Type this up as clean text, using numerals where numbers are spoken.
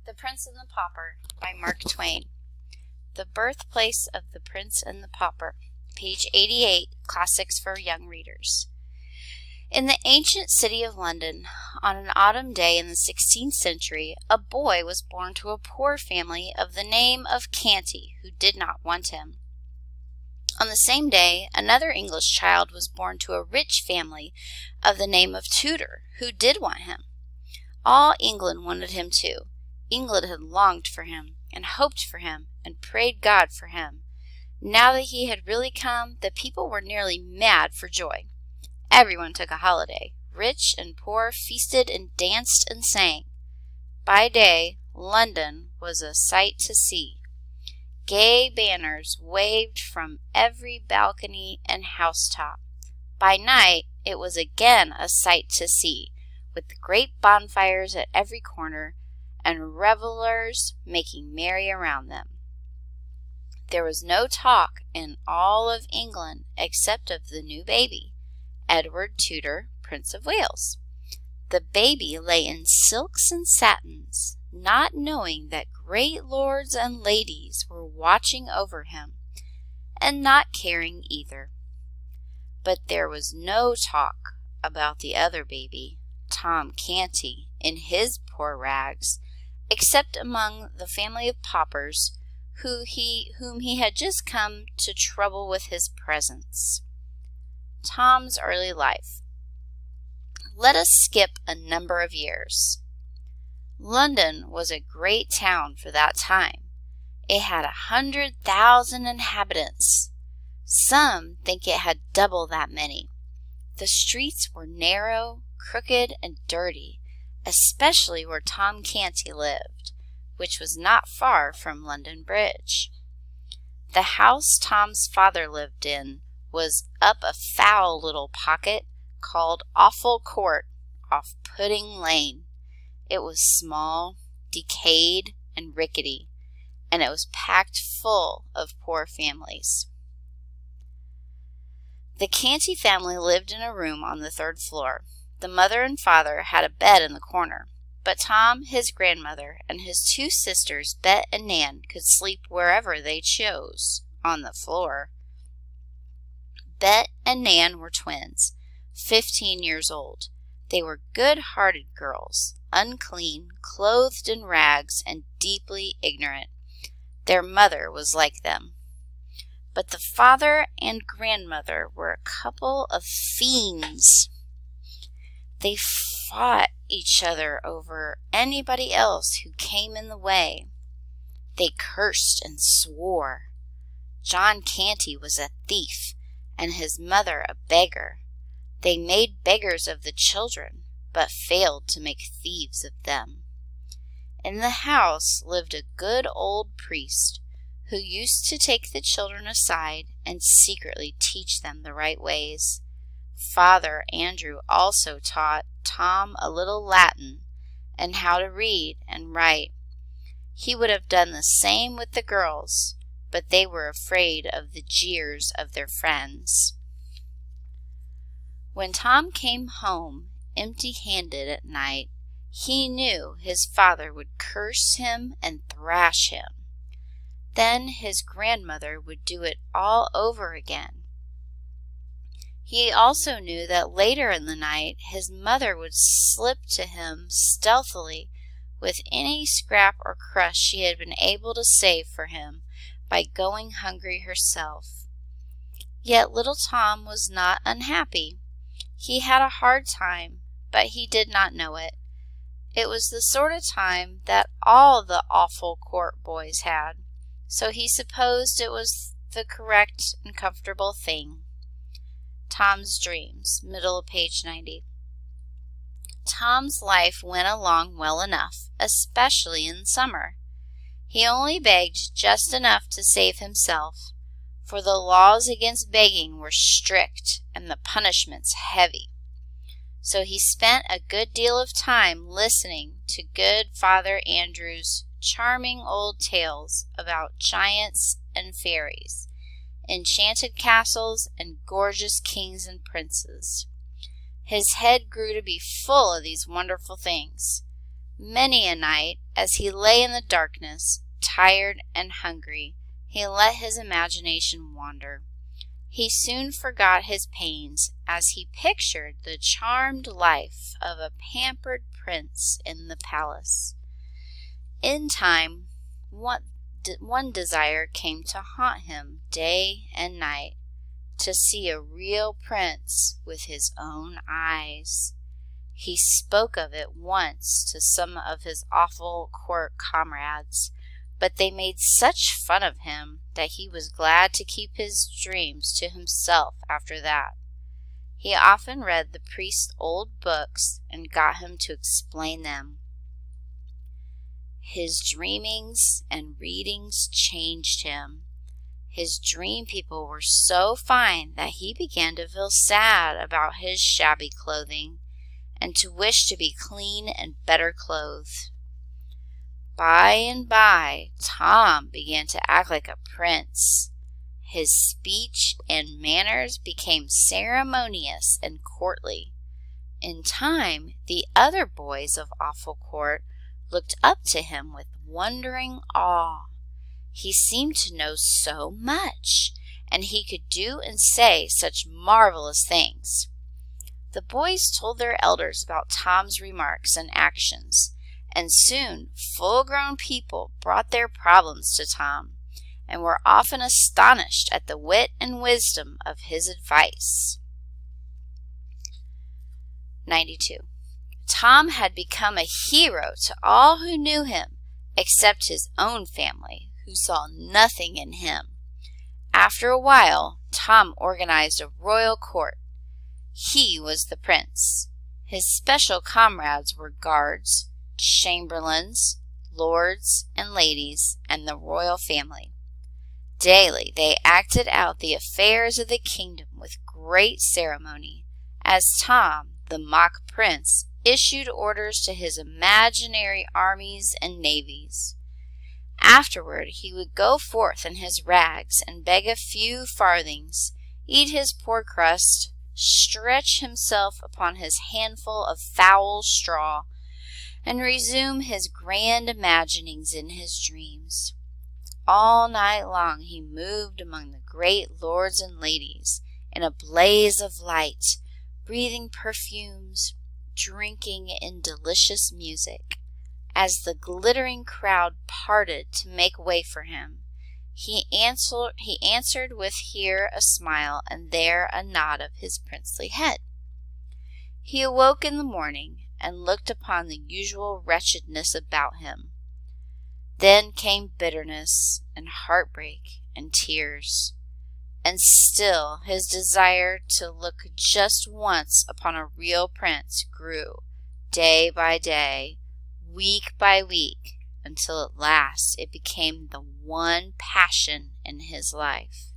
The Prince and the Pauper by Mark Twain. The Birthplace of the Prince and the Pauper, page 88, Classics for Young Readers. In the ancient city of London, on an autumn day in the 16th century, a boy was born to a poor family of the name of Canty, who did not want him. On the same day, another English child was born to a rich family of the name of Tudor, who did want him. All England wanted him too. England had longed for him, and hoped for him, and prayed God for him. Now that he had really come, the people were nearly mad for joy. Everyone took a holiday. Rich and poor feasted and danced and sang. By day, London was a sight to see. Gay banners waved from every balcony and housetop. By night, it was again a sight to see, with great bonfires at every corner, and revelers making merry around them. There was no talk in all of England except of the new baby, Edward Tudor, Prince of Wales. The baby lay in silks and satins, not knowing that great lords and ladies were watching over him, and not caring either. But there was no talk about the other baby, Tom Canty, in his poor rags, except among the family of paupers whom he had just come to trouble with his presence. Tom's early life. Let us skip a number of years. London was a great town for that time. It had 100,000 inhabitants. Some think it had double that many. The streets were narrow, crooked, and dirty, especially where Tom Canty lived, which was not far from London Bridge. The house Tom's father lived in was up a foul little pocket called Awful Court off Pudding Lane. It was small, decayed, and rickety, and it was packed full of poor families. The Canty family lived in a room on the 3rd floor. The mother and father had a bed in the corner, but Tom, his grandmother, and his 2 sisters, Bet and Nan, could sleep wherever they chose, on the floor. Bet and Nan were twins, 15 years old. They were good-hearted girls, unclean, clothed in rags, and deeply ignorant. Their mother was like them. But the father and grandmother were a couple of fiends. They fought each other over anybody else who came in the way. They cursed and swore. John Canty was a thief, and his mother a beggar. They made beggars of the children, but failed to make thieves of them. In the house lived a good old priest, who used to take the children aside and secretly teach them the right ways. Father Andrew also taught Tom a little Latin and how to read and write. He would have done the same with the girls, but they were afraid of the jeers of their friends. When Tom came home empty-handed at night, he knew his father would curse him and thrash him. Then his grandmother would do it all over again. He also knew that later in the night his mother would slip to him stealthily with any scrap or crust she had been able to save for him by going hungry herself. Yet little Tom was not unhappy. He had a hard time, but he did not know it. It was the sort of time that all the Awful Court boys had, so he supposed it was the correct and comfortable thing. Tom's Dreams, middle of page 90. Tom's life went along well enough, especially in summer. He only begged just enough to save himself, for the laws against begging were strict and the punishments heavy. So he spent a good deal of time listening to good Father Andrew's charming old tales about giants and fairies, enchanted castles, and gorgeous kings and princes. His head grew to be full of these wonderful things. Many a night, As he lay in the darkness, tired and hungry, he let his imagination wander. He soon forgot his pains as he pictured the charmed life of a pampered prince in the palace. In time, one desire came to haunt him day and night, to see a real prince with his own eyes. He spoke of it once to some of his awful court comrades, but they made such fun of him that he was glad to keep his dreams to himself after that. He often read the priest's old books and got him to explain them. His dreamings and readings changed him. His dream people were so fine that he began to feel sad about his shabby clothing and to wish to be clean and better clothed. By and by, Tom began to act like a prince. His speech and manners became ceremonious and courtly. In time, the other boys of Awful Court looked up to him with wondering awe. He seemed to know so much, and he could do and say such marvelous things. The boys told their elders about Tom's remarks and actions, and soon full-grown people brought their problems to Tom, and were often astonished at the wit and wisdom of his advice. 92. Tom had become a hero to all who knew him, except his own family, who saw nothing in him. After a while, Tom organized a royal court. He was the prince. His special comrades were guards, chamberlains, lords and ladies, and the royal family. Daily they acted out the affairs of the kingdom with great ceremony, as Tom, the mock prince, issued orders to his imaginary armies and navies. Afterward he would go forth in his rags and beg a few farthings, eat his poor crust, stretch himself upon his handful of foul straw, and resume his grand imaginings in his dreams. All night long he moved among the great lords and ladies in a blaze of light, breathing perfumes, drinking in delicious music. As the glittering crowd parted to make way for him, he answered with here a smile and there a nod of his princely head. He awoke in the morning and looked upon the usual wretchedness about him. Then came bitterness and heartbreak and tears, and still his desire to look just once upon a real prince grew day by day, week by week, until at last it became the one passion in his life.